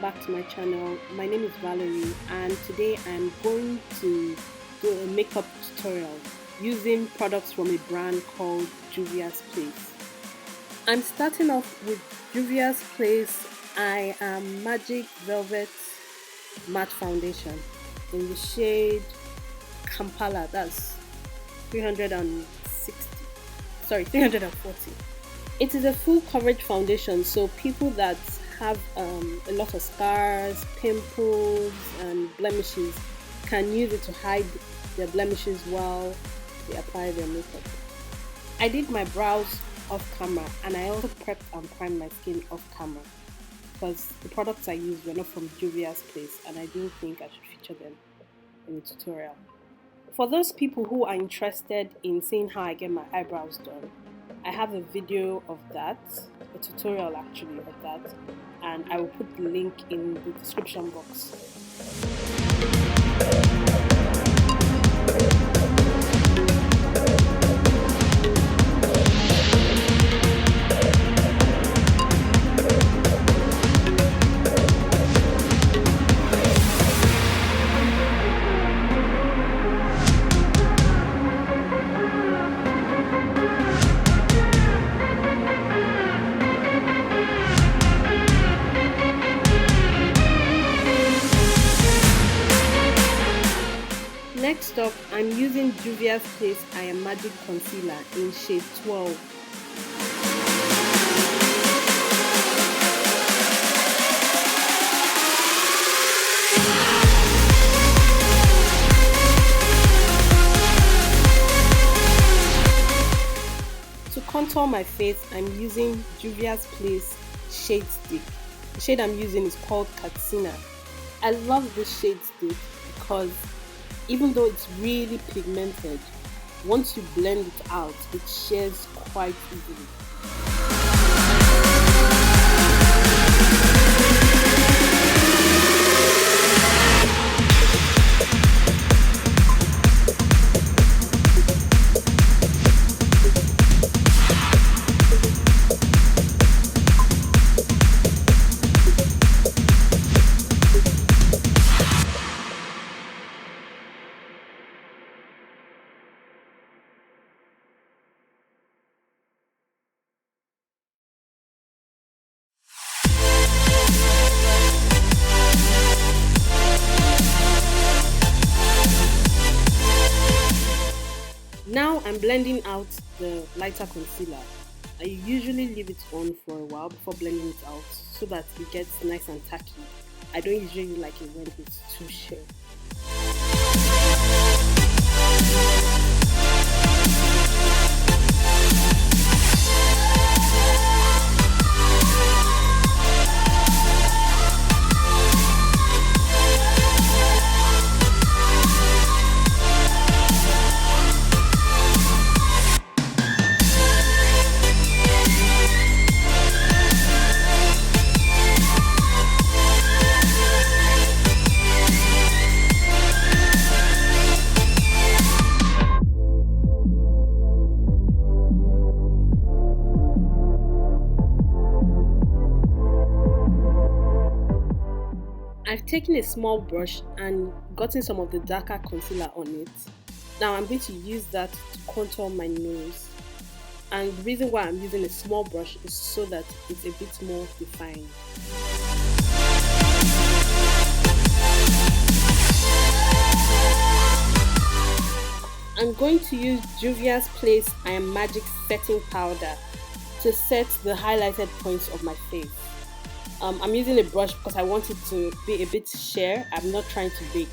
back to my channel. My name is Valerie and today I'm going to do a makeup tutorial using products from a brand called Juvia's Place. I'm starting off with Juvia's Place I Am Magic Velvet Matte Foundation in the shade Kampala. That's 340. It is a full coverage foundation, so people that have a lot of scars, pimples and blemishes can use it to hide their blemishes while they apply their makeup. I did my brows off camera and I also prepped and primed my skin off camera because the products I used were not from Juvia's Place and I didn't think I should feature them in the tutorial. For those people who are interested in seeing how I get my eyebrows done, I have a video of that, a tutorial actually of that, and I will put the link in the description box. Next up, I'm using Juvia's Place I Am Magic Concealer in shade 12. To contour my face, I'm using Juvia's Place Shade Stick. The shade I'm using is called Katsina. I love this shade stick because even though it's really pigmented, once you blend it out, it shears quite easily. Now I'm blending out the lighter concealer. I usually leave it on for a while before blending it out so that it gets nice and tacky. I don't usually like it when it's too sheer. I've taken a small brush and gotten some of the darker concealer on it. Now I'm going to use that to contour my nose. And the reason why I'm using a small brush is so that it's a bit more defined. I'm going to use Juvia's Place I Am Magic Setting Powder to set the highlighted points of my face. I'm using a brush because I want it to be a bit sheer. I'm not trying to bake.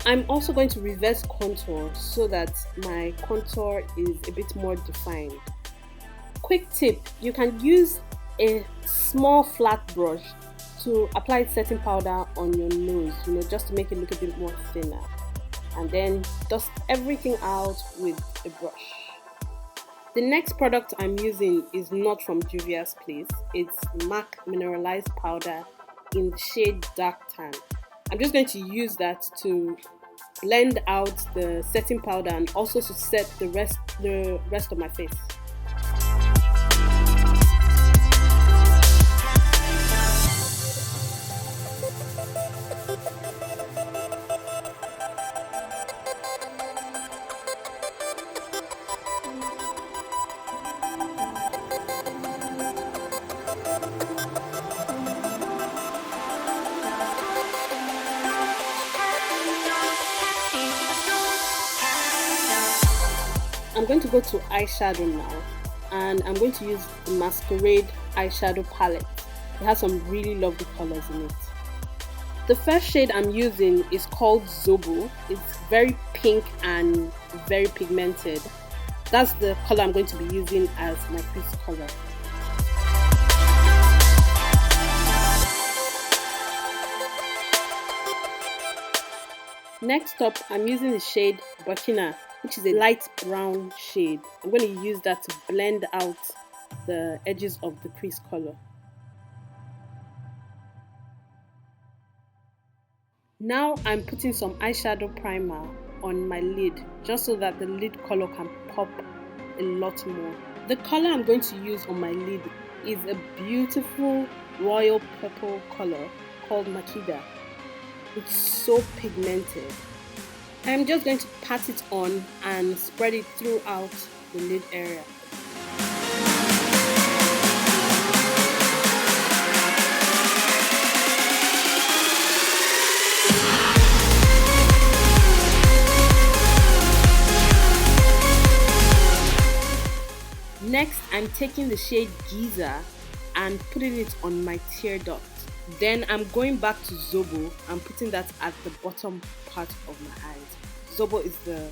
I'm also going to reverse contour so that my contour is a bit more defined. Quick tip, you can use a small flat brush to apply setting powder on your nose, just to make it look a bit more thinner, and then dust everything out with a brush. The next product I'm using is not from Juvia's Place. It's MAC mineralized powder in the shade dark tan. I'm just going to use that to blend out the setting powder and also to set the rest of my face. I'm going to go to eyeshadow now, and I'm going to use the Masquerade eyeshadow palette. It has some really lovely colors in it. The first shade I'm using is called Zobo. It's very pink and very pigmented. That's the color I'm going to be using as my crease color. Next up, I'm using the shade Burkina, which is a light brown shade. I'm going to use that to blend out the edges of the crease color. Now I'm putting some eyeshadow primer on my lid, just so that the lid color can pop a lot more. The color I'm going to use on my lid is a beautiful royal purple color called Makida. It's so pigmented. I'm just going to pat it on and spread it throughout the lid area. Next, I'm taking the shade Giza and putting it on my tear duct. Then I'm going back to Zobo and putting that at the bottom part of my eyes. Zobo is the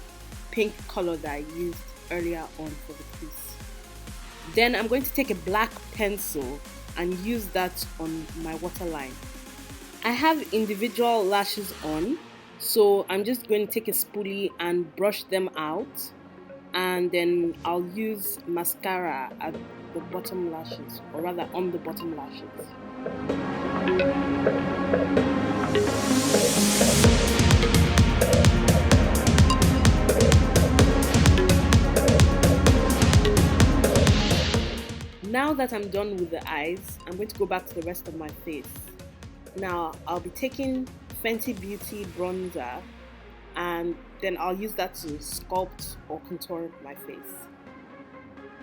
pink color that I used earlier on for the crease. Then I'm going to take a black pencil and use that on my waterline. I have individual lashes on, so I'm just going to take a spoolie and brush them out, and then I'll use mascara at the bottom lashes, or rather on the bottom lashes. Now that I'm done with the eyes, I'm going to go back to the rest of my face. Now I'll be taking Fenty Beauty bronzer, and then I'll use that to sculpt or contour my face.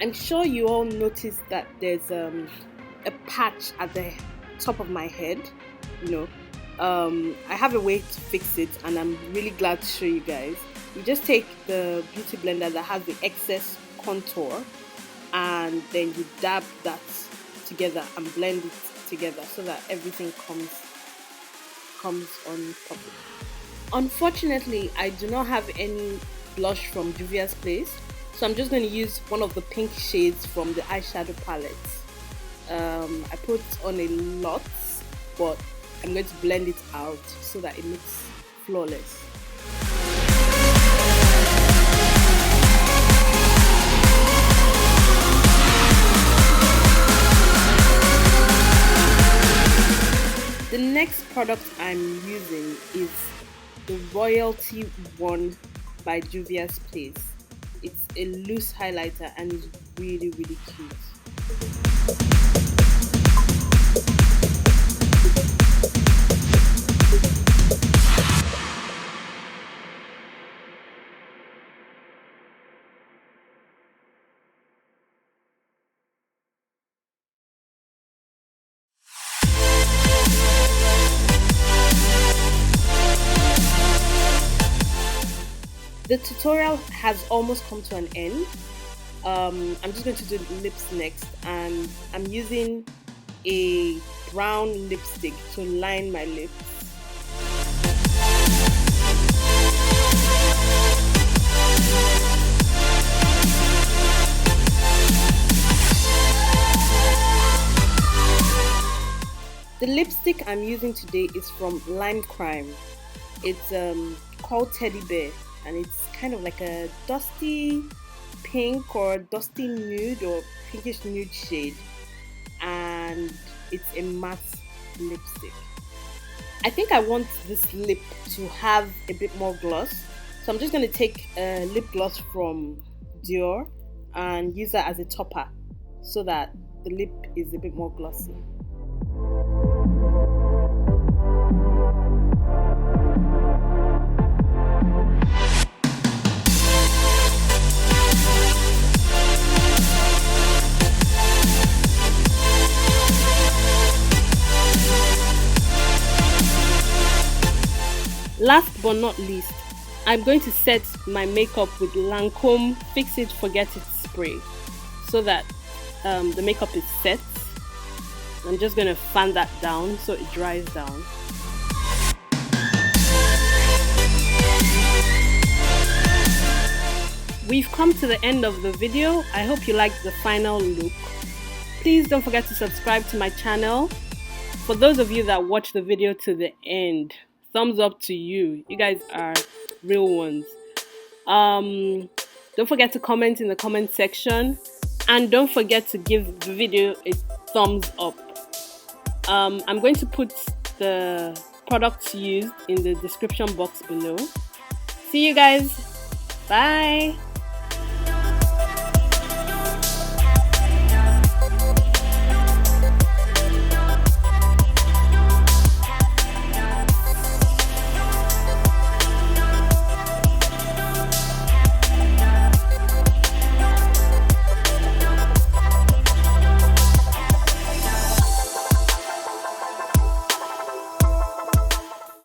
I'm sure you all noticed that there's a patch at the top of my head. I have a way to fix it, and I'm really glad to show you guys. You just take the beauty blender that has the excess contour, and then you dab that together and blend it together so that everything comes on properly. Unfortunately, I do not have any blush from Juvia's Place, so I'm just going to use one of the pink shades from the eyeshadow palette. I put on a lot, but I'm going to blend it out so that it looks flawless. The next product I'm using is the Royalty One by Juvia's Place. It's a loose highlighter and it's really, really cute. The tutorial has almost come to an end. I'm just going to do lips next, and I'm using a brown lipstick to line my lips. The lipstick I'm using today is from Limecrime. It's called Teddy Bear, and it's kind of like a dusty pink or dusty nude or pinkish nude shade, and it's a matte lipstick. I think I want this lip to have a bit more gloss, so I'm just going to take a lip gloss from Dior and use that as a topper so that the lip is a bit more glossy. Last but not least, I'm going to set my makeup with Lancome Fix It Forget It spray so that the makeup is set. I'm just going to fan that down so it dries down. We've come to the end of the video. I hope you liked the final look. Please don't forget to subscribe to my channel. For those of you that watch the video to the end, thumbs up to you. You guys are real ones. Don't forget to comment in the comment section, and don't forget to give the video a thumbs up. I'm going to put the products used in the description box below. See you guys. Bye.